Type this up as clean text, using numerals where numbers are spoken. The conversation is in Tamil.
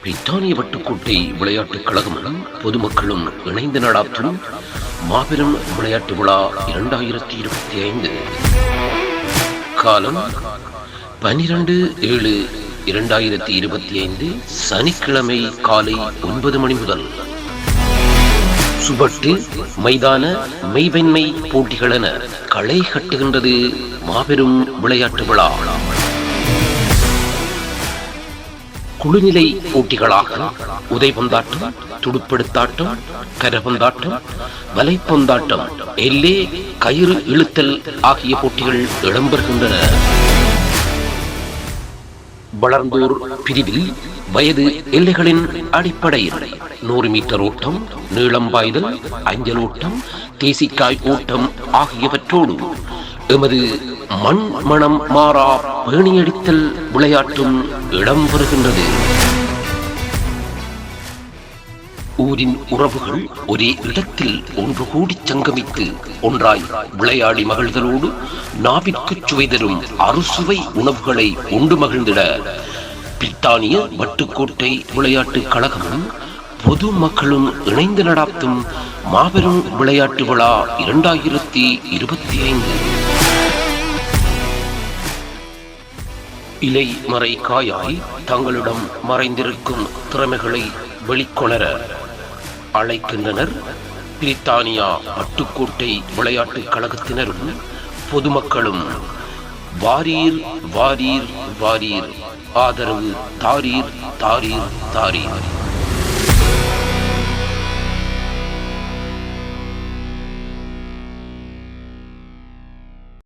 பிரித்தானிய வட்டுக்கோட்டை விளையாட்டுக் கழகமும் பொதுமக்களும் இணைந்து நடாத்தும் மாபெரும் விளையாட்டு விழா 2025. காலம் 12/7/2025 சனிக்கிழமை காலை 9 மணி முதல். சுபட்டு மைதான மெய்வெண்மை போட்டிகள் என களை கட்டுகின்றது மாபெரும் விளையாட்டு விழா. குழுநிலை போட்டிகளாக உதைபந்தாட்டம், துடுப்படுத்தாட்டம், கரபந்தாட்டம், வலைப்பந்தாட்டம், எல்லே கயிறு இழுத்தல் ஆகிய போட்டிகள் இடம்பெறுகின்றன. வளர்ந்தோர் பிரிவில் வயது எல்லைகளின் அடிப்படையில் 100 மீட்டர் ஓட்டம், நீளம் பாய்தல், அஞ்சலோட்டம், தேசிக்காய் ஓட்டம் ஆகியவற்றோடு எமது மண் மணம் மாறா பேணியடித்தல் விளையாட்டும் இடம்பெறுகின்றது. ஊரின் உறவுகள் ஒரே இடத்தில் ஒன்று கூடி சங்கமித்து ஒன்றாய் விளையாடி மகிழ்தலோடு நாவிற்கு சுவை தரும் அறுசுவை உணவுகளை உண்டு மகிழ்ந்திட பிரித்தானிய வட்டுக்கோட்டை விளையாட்டுக் கழகமும் பொதுமக்களும் இணைந்து நடாத்தும் மாபெரும் விளையாட்டு விழா 2025. இலை மறை காயாய் தங்களிடம் மறைந்திருக்கும் திறமைகளை வெளிக்கொணர அழைக்கின்றனர் பிரித்தானியா வட்டுக்கோட்டை விளையாட்டுக் கழகத்தினரும் பொதுமக்களும். வாரீர் வாரீர் வாரீர், ஆதரவு தாரீர் தாரீர் தாரீர்.